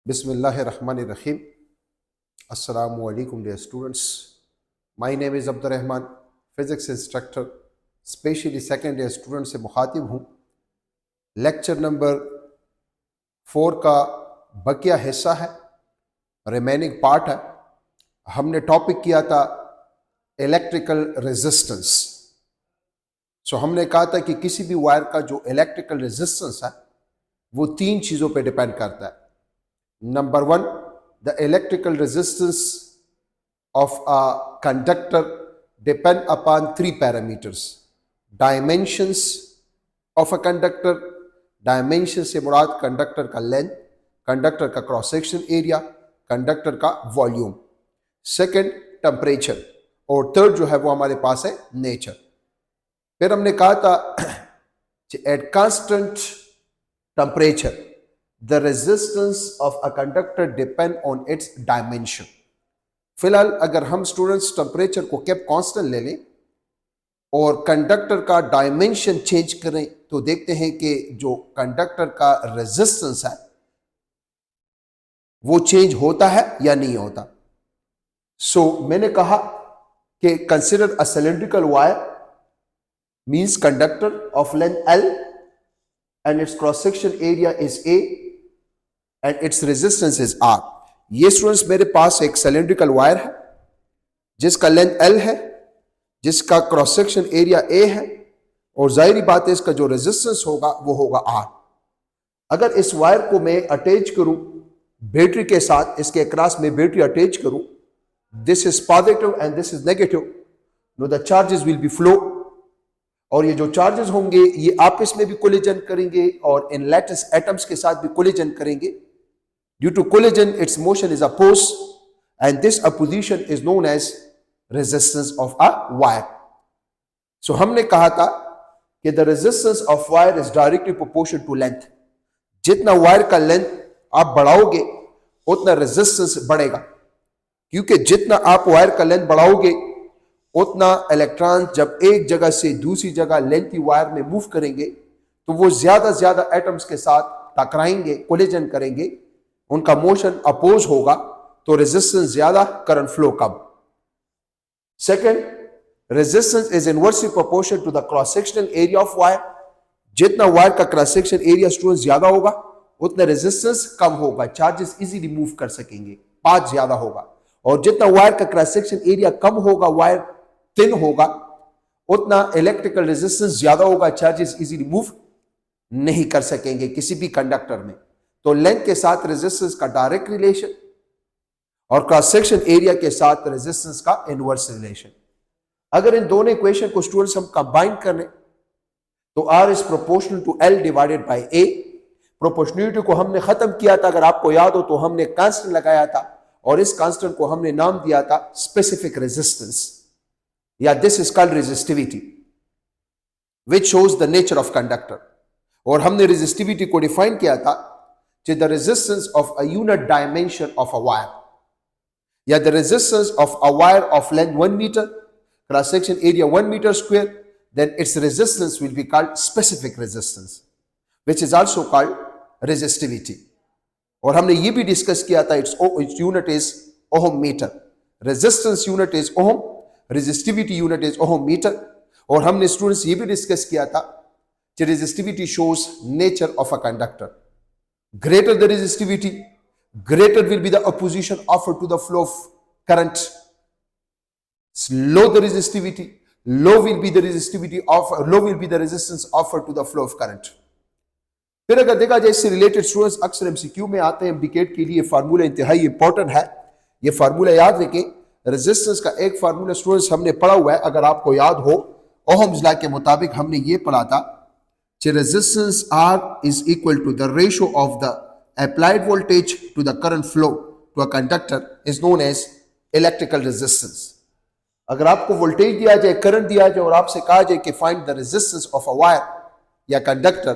Bismillahirrahmanirrahim. Assalamu alaikum dear students. My name is Abdur Rahman, physics instructor, specially second year student से मुखातिब हूँ। Lecture number 4 का बकिया हिस्सा है, रिमेनिंग पार्ट है। हमने टॉपिक किया था इलेक्ट्रिकल रेजिस्टेंस। हमने कहा था कि किसी भी वायर का जो इलेक्ट्रिकल रेजिस्टेंस है वो 3 चीज़ों पे डिपेंड करता है। Number 1, the electrical resistance of a conductor depend upon 3 parameters. Dimensions of a conductor, dimension से मुराद कंडक्टर का लेंथ, कंडक्टर का क्रॉस सेक्शन एरिया, कंडक्टर का वॉल्यूम। सेकंड टेम्परेचर, और थर्ड जो है वो हमारे पास है नेचर। फिर हमने कहा था at constant temperature the resistance of a conductor depend on its dimension. फिलहाल अगर हम स्टूडेंट्स टेम्परेचर को केप कांस्टेंट ले लें और कंडक्टर का डायमेंशन चेंज करें तो देखते हैं कि जो कंडक्टर का रेजिस्टेंस है वो चेंज होता है या नहीं होता। मैंने कहा कि consider a cylindrical wire means conductor of length L and its cross section area is A and its resistance is R. ये स्टूडेंट्स मेरे पास एक सिलेंड्रिकल वायर है जिसका लेंथ L है, जिसका क्रॉस सेक्शन एरिया A है, और जाहिर बात है इसका जो रेजिस्टेंस होगा वो होगा R। अगर इस वायर को मैं अटैच करूं बैटरी के साथ, इसके अक्रॉस में बैटरी अटैच करूं, this is positive and this is negative, know the charges will be flow, और ये जो चार्जेस होंगे ये आपस में भी कोलिजन करेंगे और इन लैटिस एटम्स के साथ भी कोलिजन करेंगे। Due to collision its motion is opposed and this opposition is known as resistance of a wire. हमने कहा था कि the resistance of wire is directly proportional to length. जितना वायर का लेंथ आप बढ़ाओगे उतना रेजिस्टेंस बढ़ेगा, क्योंकि जितना आप वायर का लेंथ बढ़ाओगे उतना इलेक्ट्रॉन जब एक जगह से दूसरी जगह लेंथी वायर में मूव करेंगे तो वो ज्यादा एटम्स के साथ टकराएंगे, कोलिजन करेंगे, उनका मोशन अपोज होगा, तो रेजिस्टेंस ज्यादा, करंट फ्लो कम। Second, resistance is inversely proportional to the cross sectional area of wire. जितना वायर का क्रॉस सेक्शन एरिया स्टूडेंट ज्यादा होगा उतना रेजिस्टेंस कम होगा, चार्जेस इजीली मूव कर सकेंगे, पाथ ज्यादा होगा। और जितना वायर का क्रॉस सेक्शन एरिया कम होगा, वायर थिन होगा, उतना इलेक्ट्रिकल रेजिस्टेंस ज्यादा होगा, चार्जेस इजीली मूव नहीं कर सकेंगे किसी भी कंडक्टर में। तो लेंथ के साथ रेजिस्टेंस का डायरेक्ट रिलेशन और क्रॉस सेक्शन एरिया के साथ रेजिस्टेंस का इनवर्स रिलेशन। अगर इन दोनों इक्वेशन को स्टूडेंट्स हम कंबाइन करें तो R is proportional to L divided by A। Proportionality को हमने खत्म किया था, अगर आपको याद हो तो हमने कांस्टेंट लगाया था और इस कांस्टेंट को हमने नाम दिया था स्पेसिफिक रेजिस्टेंस, या this is called resistivity which shows the nature of conductor. और हमने रेजिस्टिविटी को डिफाइन किया था कि the resistance of a unit dimension of a wire, या the resistance of a wire of length 1 meter, cross section area 1 meter square, then its resistance will be called specific resistance which is also called resistivity. और हमने ये भी discuss किया था it's unit is ohm metre, resistance unit is ohm, resistivity unit is ohm metre. और हमने students ये भी डिस्कस किया था कि resistivity shows nature of a conductor. Greater the resistivity, greater will be the opposition offered to the flow of current. Low the resistivity, low will be the resistance offered to the flow of current. फिर अगर देखा जाए इससे related students अक्सर MCQ में आते हैं, indicate के लिए फार्मूला इंतहाई इंपॉर्टेंट है, ये फार्मूला याद रखें। रेजिस्टेंस का एक फार्मूला स्टूडेंट्स हमने पढ़ा हुआ है, अगर आपको याद हो ओहम्स लॉ के मुताबिक हमने ये पढ़ा था कि resistance R is equal to the ratio of the applied voltage to the current flow to a conductor is known as electrical resistance. अगर आपको वोल्टेज दिया जाए, करंट दिया जाए और आपसे कहा जाए कि find the resistance of a wire या conductor,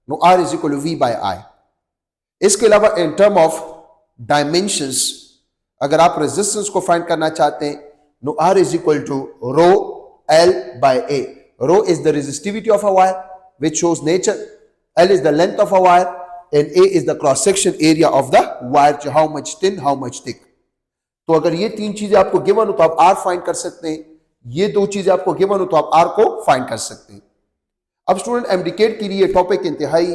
know R is equal to V by I। इसके अलावा इन टर्म ऑफ डायमेंशंस अगर आप रेजिस्टेंस को फाइंड करना चाहते हैं, no R is equal to rho L by A। Rho is the resistivity of a wire which shows nature, L is the length of a wire and A is the cross section area of the wire, how much thin, how much thick. तो अगर ये तीन चीजें आपको given हो तो आप R find कर सकते हैं, ये दो चीजें आपको गिवन हो तो आप R को फाइंड कर सकते हैं। अब स्टूडेंट एमडीकेट के लिए टॉपिक इंतहाई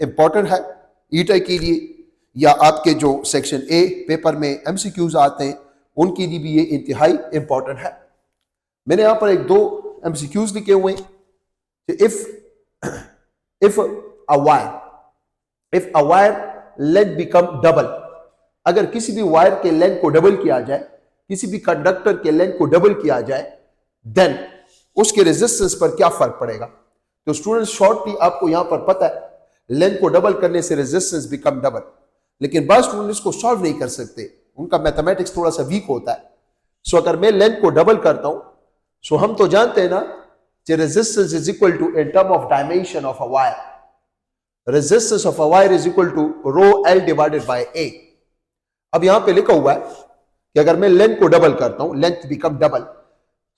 इंपॉर्टेंट है, ईटा के लिए या आपके जो सेक्शन ए पेपर में एमसीक्यूज आते हैं उनके लिए भी ये इंतहाई इंपॉर्टेंट है। मैंने यहां पर एक दो एमसीक्यूज लिखे हुए हैं। If a wire length become double, अगर किसी भी वायर के लेंथ को डबल किया जाए, किसी भी कंडक्टर के लेंथ को डबल किया जाए, देन उसके रेजिस्टेंस पर क्या फर्क पड़ेगा। तो स्टूडेंट शॉर्टली आपको यहां पर पता है लेंथ को डबल करने से रेजिस्टेंस बिकम डबल, लेकिन बहुत स्टूडेंट इसको सॉल्व नहीं कर सकते, उनका मैथमेटिक्स थोड़ा सा वीक होता है। सो अगर मैं लेंथ को डबल करता हूं, सो हम तो जानते हैं ना कि resistance is equal to in term of dimension of a wire, resistance of a wire is equal to rho L divided by A. अब यहां पे लिखा हुआ है कि अगर मैं लेंथ को डबल करता हूं, length become double,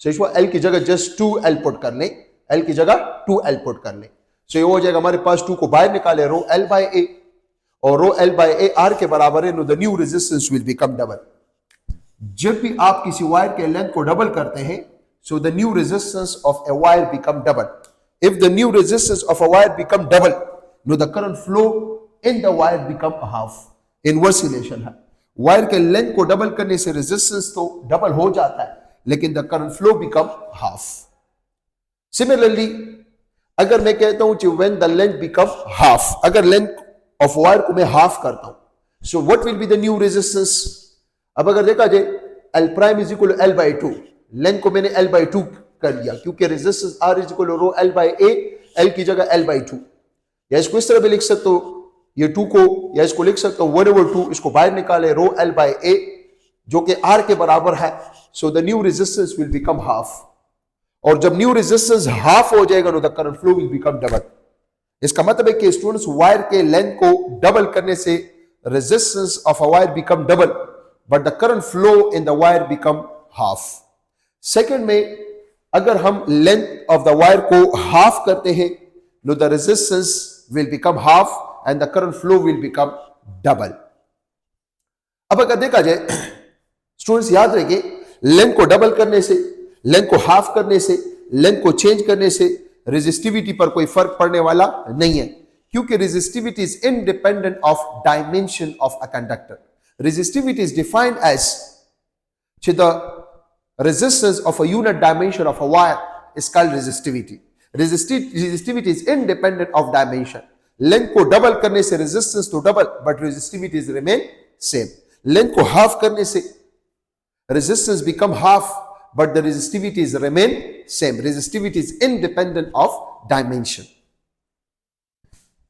so L की जगह जस्ट 2L पुट कर लें, एल की जगह 2L पुट कर लें। सो ये हो जाएगा हमारे पास 2 को बाहर निकाले रो एल बाय ए, और rho L by A R के बराबर है, know the new resistance will become double. जब भी आप किसी वायर के लेंथ को डबल करते हैं, so the new resistance of a wire become double. If the new resistance of a wire become double, know the current flow in the wire become half. Inverse relation है, wire के length को double करने से resistance तो double हो जाता है, लेकिन the current flow become half. Similarly अगर मैं कहता हूं कि when the length become half, अगर लेंथ ऑफ वायर को मैं हाफ करता हूं, so what will be the new resistance. अब अगर देखा जाए L prime is equal to L by 2, length को मैंने एल बाई 2 कर लिया क्योंकि resistance R is equal to rho L by A, L की जगह एल बाई 2, या इसको इस तरह भी लिख सकते हो, ये 2 को, या इसको लिख सकता हूं 1/2, इसको बाहर निकाले रो एल बाई ए जो कि आर के बराबर है, so the new resistance will become half. और जब न्यू रेजिस्टेंस हाफ हो जाएगा, know the current flow will become double. इसका मतलब है कि स्टूडेंट्स वायर के लेंथ को डबल करने से resistance of a wire become double, but the current flow in the wire become half. Second में अगर हम लेंथ ऑफ द वायर को हाफ करते हैं, know the resistance will become half and the current flow will become double। अब अगर देखा जाए स्टूडेंट्स याद रखिए, लेंथ को डबल करने से, लेंथ को हाफ करने से, लेंथ को चेंज करने से रेजिस्टिविटी पर कोई फर्क पड़ने वाला नहीं है, क्योंकि resistivity is independent of dimension of a conductor. Resistivity is defined as the resistance of a unit dimension of a wire is called resistivity. Resistivity is independent of dimension. Length को double करने से resistance तो double, but resistivity remain same. Length को half करने से resistance become half, but the resistivity remain same. Resistivity is independent of dimension.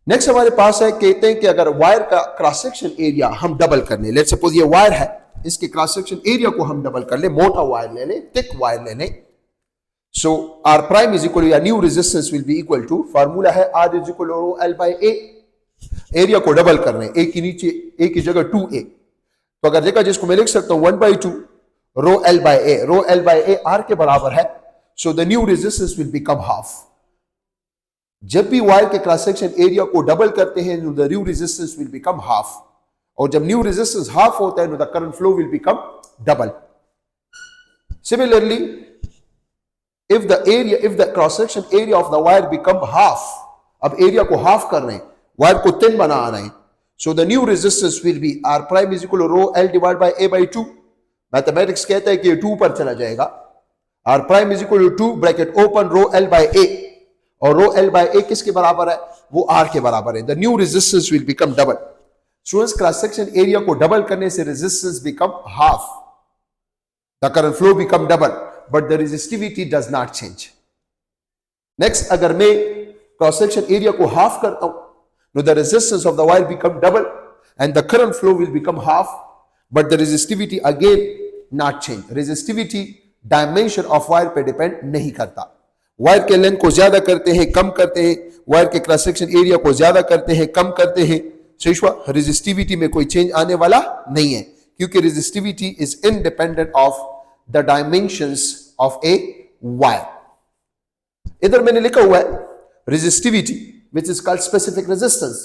Next हमारे पास है, कहते हैं कि अगर वायर का क्रॉस सेक्शन एरिया हम डबल कर लें, लेट्स सपोज ये वायर है, इसके क्रॉस सेक्शन एरिया को हम डबल कर ले, मोटा वायर ले लें, थिक वायर ले लें, so r prime is equal to, या new resistance will be equal to, formula है r is equal to rho l by a। Area को डबल कर रहे हैं, a की नीचे a की जगह 2a, तो अगर देखा जिसको मैं लिख सकता हूं 1/2 रो l by a, row l by a r के बराबर है, so the new resistance will become half। जब भी वायर के क्रॉस सेक्शन एरिया को डबल करते हैं, the new resistance will become half, और जब न्यू रेजिस्टेंस हाफ होता है, the current flow will become double। Similarly, if the cross section area of the wire become half, अब area को half कर रहे हैं, वायर को थिन बना रहे हैं, so the new resistance will be r prime is equal to rho l divided by a by 2। Mathematics कहता है कि ये 2 पर चला जाएगा, r prime is equal to 2 bracket open rho l by a, और रो l by a किसके बराबर है, वो r के बराबर है। the new resistance will become double। Students cross section area को डबल करने से resistance become half, the current flow become double, but the resistivity does not change. Next, अगर मैं क्रॉस सेक्शन एरिया को हाफ करता हूं, know the resistance of the wire become double and the current flow will become half, but the resistivity again not change. Resistivity dimension of wire पे depend नहीं करता। Wire के length को ज्यादा करते हैं, कम करते हैं, वायर के क्रॉस सेक्शन एरिया को ज्यादा करते हैं, कम करते हैं, रेजिस्टिविटी में कोई चेंज आने वाला नहीं है, क्योंकि resistivity is independent of the dimensions of a wire. इधर मैंने लिखा हुआ है resistivity which is called specific resistance.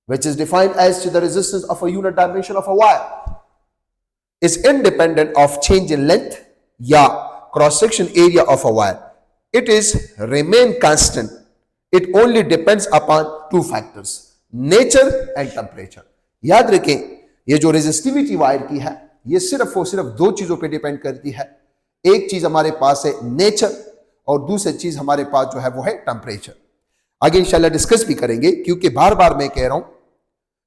which is defined as the resistance of a unit dimension of a wire, is independent of change in length या cross section area of a wire. It is remain constant. It only depends upon two factors, nature and temperature. याद रखें, ये जो resistivity wire की है, ये सिर्फ और सिर्फ दो चीजों पे डिपेंड करती है. एक चीज हमारे पास है नेचर और दूसरी चीज हमारे पास जो है वो है टेम्परेचर. आगे इंशाल्लाह डिस्कस भी करेंगे, क्योंकि बार बार मैं कह रहा हूं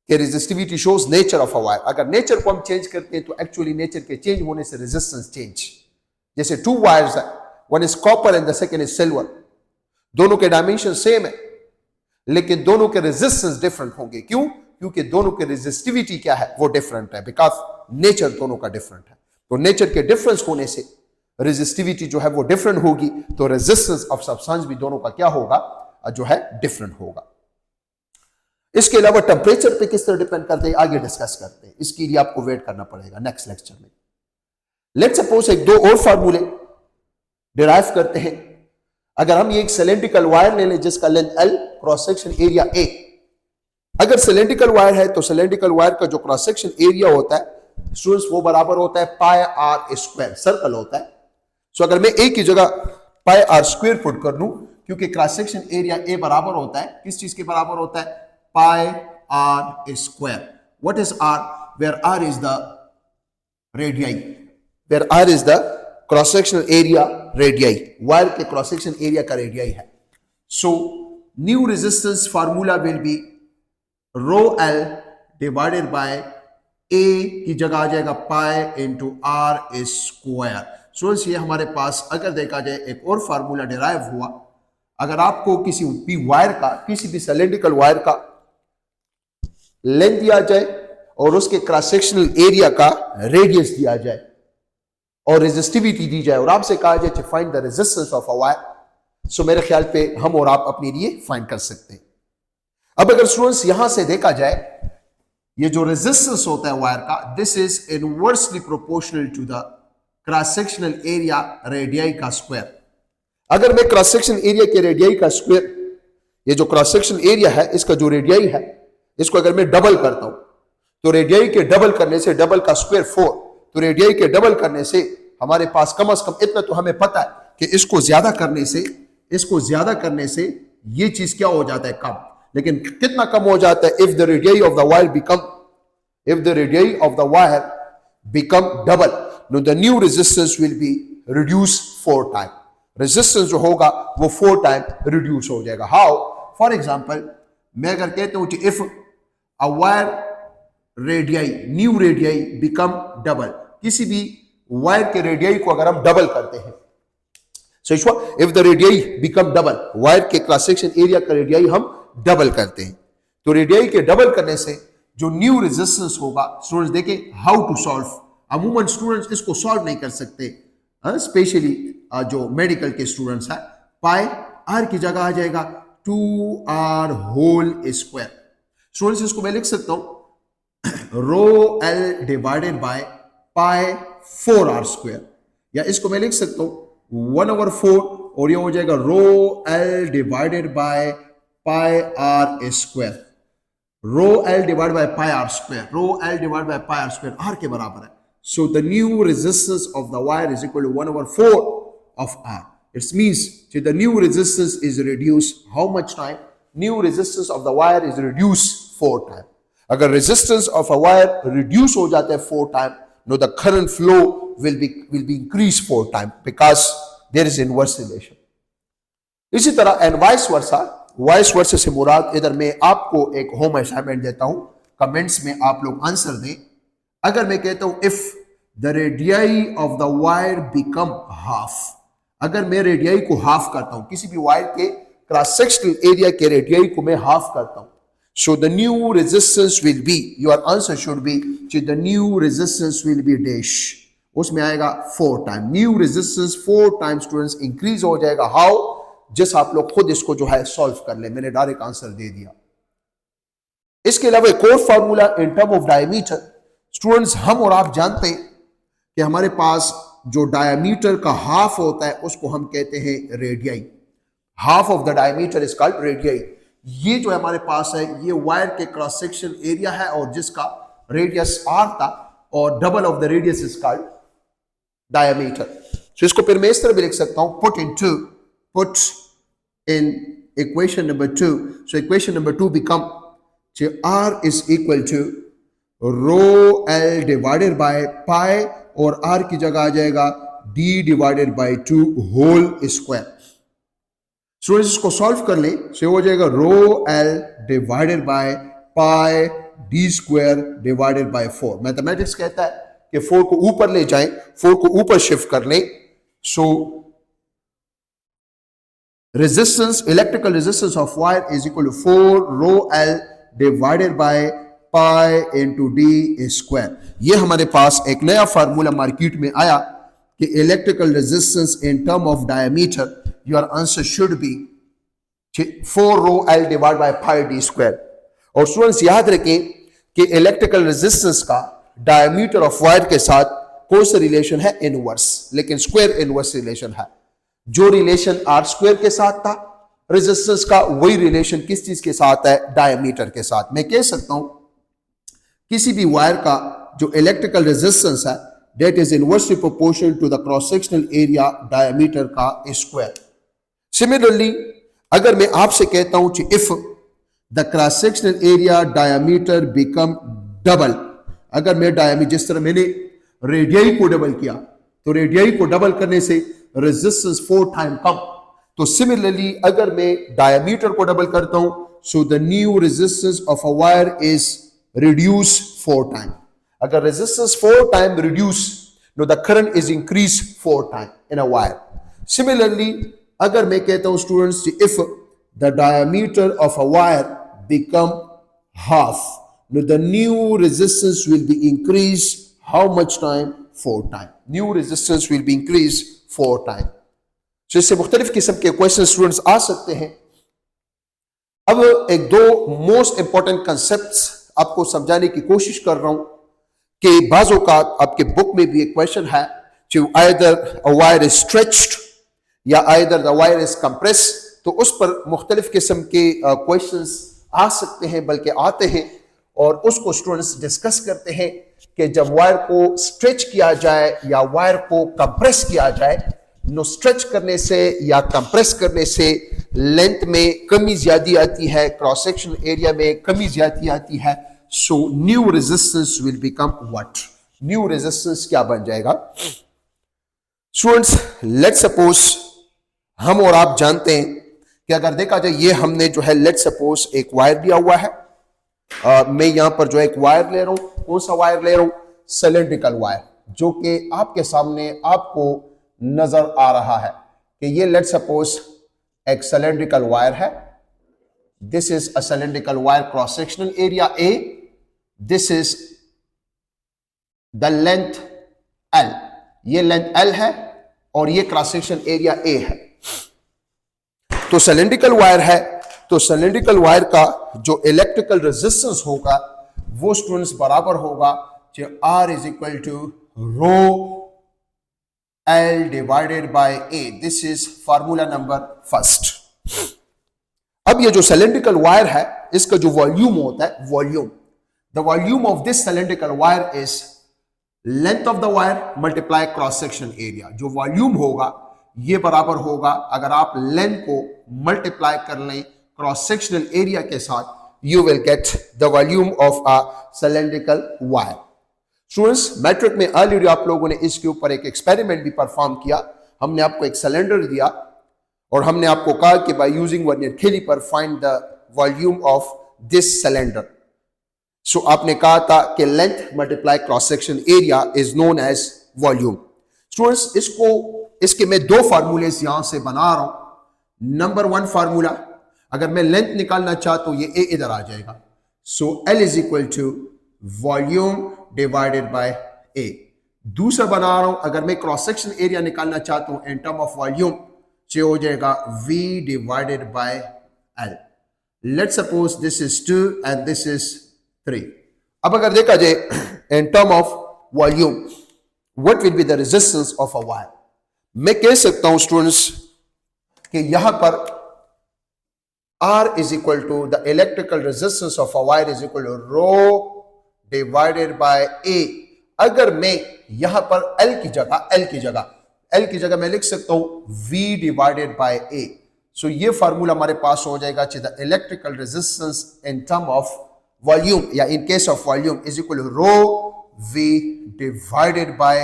कि resistivity shows nature of a wire. अगर नेचर को हम चेंज करते हैं तो एक्चुअली नेचर के चेंज होने से रेजिस्टेंस चेंज. जैसे टू वायर्स है, one is copper and the second is silver. दोनों के डायमेंशन सेम है लेकिन दोनों के रेजिस्टेंस डिफरेंट होंगे. क्यों? क्योंकि दोनों के रेजिस्टिविटी क्या है वो डिफरेंट है, बिकॉज नेचर दोनों का डिफरेंट है. तो नेचर के डिफरेंस होने से रेजिस्टिविटी जो है वो डिफरेंट होगी, तो रेजिस्टेंस ऑफ सब्सटेंस भी दोनों का क्या होगा, जो है डिफरेंट होगा. इसके अलावा टेम्परेचर पे किस तरह डिपेंड करते हैं आगे डिस्कस करते हैं. इसके लिए आपको वेट करना पड़ेगा नेक्स्ट लेक्चर में. लेट्स सपोज एक दो और फार्मूले डिराइव करते हैं. अगर हम ये एक सिलेंड्रिकल वायर ले लें जिसका length L, cross section area A. अगर सिलेंड्रिकल वायर है तो सिलेंड्रिकल वायर का जो क्रॉस सेक्शन एरिया होता है स्टूडेंट्स वो बराबर होता है पाई आर स्क्वायर. सर्कल होता है. सो अगर मैं A की जगह पाई आर स्क्वायर पुट कर लूं, क्योंकि क्रॉस सेक्शन एरिया A बराबर होता है किस चीज के बराबर होता है, pi are square. What is R? Where R is the radii, where R is the cross sectional area radii. Wire के क्रॉस सेक्शन एरिया का रेडियाई है. So new resistance formula will be rho L divided by A की जगह आ जाएगा pi into r square. Students ये हमारे पास अगर देखा जाए एक और फार्मूला डिराइव हुआ. अगर आपको किसी भी वायर का, किसी भी सिलेंड्रिकल वायर का लेंथ दिया जाए और उसके क्रॉस सेक्शनल एरिया का रेडियस दिया जाए और रेजिस्टिविटी दी जाए और आपसे कहा जाए to find the resistance of a wire, so मेरे ख्याल पे हम और आप अपने लिए फाइंड कर सकते हैं. अब अगर स्टूडेंट्स यहां से देखा जाए, ये जो रेजिस्टेंस होता है वायर का, this is inversely proportional to the cross sectional area radii का स्क्वायर. अगर मैं क्रॉस सेक्शन एरिया के रेडियाई का स्क्वायर, ये जो क्रॉस सेक्शन एरिया है इसका जो रेडियाई है, इसको अगर मैं डबल करता हूं तो रेडियाई के डबल करने से डबल का स्क्वायर 4, तो रेडियाई के डबल करने से हमारे पास कम से कम इतना तो हमें पता है कि इसको ज्यादा करने से ये चीज क्या हो जाता है, कम. लेकिन कितना कम हो जाता है, if the radii of the wire become double, know the new resistance will be reduce 4 time. Resistance जो होगा वो 4 टाइम रिड्यूस हो जाएगा. हाउ? फॉर एग्जांपल मैं अगर कहता हूं कि if a wire radii, new radii become double, किसी भी वायर के रेडियाई को अगर हम डबल करते हैं, so if the radii become double, wire के क्रॉस सेक्शन एरिया का रेडियाई हम डबल करते हैं, तो रेडियाई के डबल करने से जो न्यू रेजिस्टेंस होगा, स्टूडेंट्स देखें हाउ टू सॉल्व. अमूमन स्टूडेंट्स इसको सॉल्व नहीं कर सकते, स्पेशली जो मेडिकल के स्टूडेंट्स हैं. पाई आर की जगह आ जाएगा 2r होल स्क्वायर. स्टूडेंट्स इसको मैं लिख सकता हूं रो L divided by pi 4r square, या इसको मैं लिख सकता हूं 1/4 और ये हो जाएगा rho L divided by pi are square. Rho L divide by pi are square, rho L divide by pi are square r के बराबर है. So the new resistance of the wire is equal to 1/4 of R. It means that the new resistance is reduced. How much time? New resistance of the wire is reduced 4 times. अगर resistance of a wire reduce हो जाता है 4 times, no, the current flow will be increased 4 times because there is inverse relation. इसी तरह and vice versa से मुराद, इधर मैं आपको एक होम असाइनमेंट देता हूं, कमेंट्स में आप लोग आंसर दें. अगर मैं कहता हूं if the radii of the wire become half, अगर मैं रेडियाई को हाफ करता हूं, किसी भी वायर के क्रॉस सेक्शनल एरिया के रेडियाई को मैं हाफ करता हूं, so the new resistance will B, your answer should B the new resistance will B dash, उसमें आएगा 4 time. New resistance 4 time students increase हो जाएगा. हाउ? जस्ट आप लोग खुद इसको जो है सॉल्व कर ले, मैंने डायरेक्ट आंसर दे दिया. इसके अलावा एक और formula in term of diameter. Students हम और आप जानते हैं कि हमारे पास जो डायमीटर का हाफ होता है उसको हम कहते हैं radii. Half of the diameter is called radii. ये जो हमारे पास है ये वायर के क्रॉस सेक्शन एरिया है और जिसका रेडियस r था और double of the radius is called diameter. So इसको फिर मैं इस तरह भी लिख सकता हूं, put in equation number 2। So equation number 2 become r is equal to rho l divided by pi और r की जगह आ जाएगा d divided by 2 whole square. Students इसको सॉल्व कर लें, सो हो जाएगा rho l divided by pi d square divided by 4। Mathematics कहता है कि 4 को ऊपर ले जाएं, 4 को ऊपर शिफ्ट कर लें। So resistance, electrical resistance of wire is equal to 4 rho l divided by pi into D square. ये हमारे पास एक नया फार्मूला मार्केट में आया कि electrical resistance in term of diameter, your answer should be 4 rho l divide by pi D square. और students याद रखें कि इलेक्ट्रिकल रेजिस्टेंस का डायमीटर ऑफ वायर के साथ कौन सा रिलेशन है? इनवर्स, लेकिन स्क्वायर इनवर्स रिलेशन है। जो रिलेशन आर स्क्वायर के साथ था रेजिस्टेंस का, वही रिलेशन किस चीज के साथ है? डायमीटर के साथ। मैं कह सकता हूं किसी भी वायर का जो इलेक्ट्रिकल रेजिस्टेंस है that is inversely proportional to the cross sectional area diameter का स्क्वायर। सिमिलरली अगर मैं आपसे कहता हूं कि if the cross sectional area diameter become double, अगर मैं डायमीटर, जिस तरह मैंने रेडियाई को डबल किया तो रेडियाई को डबल करने से रेजिस्टेंस 4 टाइम कम, तो सिमिलरली अगर मैं डायमीटर को डबल करता हूं so the new resistance of a wire is reduce 4 time. अगर resistance 4 time reduce, no the current is increased 4 time in a wire. Similarly, अगर मैं कहता हूं students if the diameter of a wire become half, no the new resistance will be increased how much time? 4 time. New resistance will be increased 4 time. So इससे मुख्तलिफ किस्म के question students आ सकते हैं। अब एक दो मोस्ट इंपॉर्टेंट कंसेप्ट्स आपको समझाने की कोशिश कर रहा हूं कि बाज़ औक़ात आपके बुक में भी एक क्वेश्चन है कि either a wire is stretched या either the wire is compress, तो उस पर मुख्तलिफ किस्म के क्वेश्चंस आ सकते हैं, बल्कि आते हैं, और उसको स्टूडेंट्स डिस्कस करते हैं कि जब वायर को स्ट्रेच किया जाए या वायर को कंप्रेस किया जाए, नो स्ट्रेच करने से या कंप्रेस करने से लेंथ में कमी ज्यादा आती है, क्रॉस सेक्शन एरिया में कमी ज्यादा आती है। So new resistance will become what? New resistance क्या बन जाएगा? Students, let's suppose हम और आप जानते हैं कि अगर देखा जाए ये हमने जो है let's suppose एक वायर दिया हुआ है, मैं यहां पर जो एक वायर ले रहा हूं, कौन सा वायर ले रहा हूं? सिलेंड्रिकल वायर, जो कि आपके सामने आपको नजर आ रहा है कि ये let's suppose एक सिलेंड्रिकल वायर है। This is a cylindrical wire cross sectional area A. This is the length L. ये लेंथ L है और ये क्रॉस सेक्शन एरिया A है। तो सिलेंड्रिकल वायर है, तो सिलेंड्रिकल वायर का जो इलेक्ट्रिकल रेजिस्टेंस होगा वो स्टूडेंट्स बराबर होगा जो R is equal to rho L divided by A। This is formula number first. अब ये जो सिलेंड्रिकल वायर है इसका जो वॉल्यूम होता है, volume, the volume of this cylindrical wire is length of the wire multiply cross section area. जो volume होगा ये बराबर होगा, अगर आप लेंथ को मल्टीप्लाई कर लें क्रॉस सेक्शनल एरिया के साथ, you will get the volume of a cylindrical wire. Students, matric में ऑलरेडी आप लोगों ने इसके ऊपर एक एक्सपेरिमेंट भी परफॉर्म किया। हमने आपको एक सिलेंडर दिया और हमने आपको कहा कि by using vernier caliper find the volume of this cylinder. So आपने कहा था कि length multiply cross section area is known as volume. Students, इसके मैं दो फार्मूलेस यहां से बना रहा हूं। नंबर 1 फार्मूला, अगर मैं लेंथ निकालना चाहता हूं, ये ए इधर आ जाएगा। So L is equal to volume divided by A. दूसरा बना रहा हूं, अगर मैं क्रॉस सेक्शन एरिया निकालना चाहता हूं इन टर्म ऑफ वॉल्यूम, जो हो जाएगा V divided bye L। Let's suppose this is 2 and this is 3। अब अगर देखा जाए इन term of volume, what will be the resistance of a wire? मैं कह सकता हूं स्टूडेंट्स कि यहां पर R is equal to the electrical resistance of a wire is equal to rho divided by A। अगर मैं यहां पर L की जगह मैं लिख सकता हूं V divided by A। So ये फार्मूला हमारे पास हो जाएगा the electrical resistance in term of volume या in case of volume is equal to rho V divided by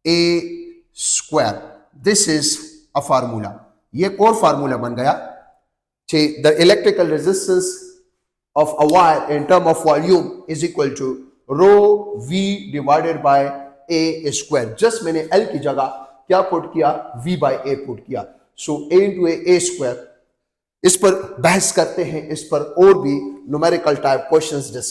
A square. This is a formula. ये एक और फार्मूला बन गया the electrical resistance of a wire in term of volume is equal to rho V divided by A square। just मैंने L की जगह क्या put किया, V by A पुट किया। so A into A square। इस पर बहस करते हैं, इस पर और भी न्यूमेरिकल टाइप क्वेश्चंस डिस्कस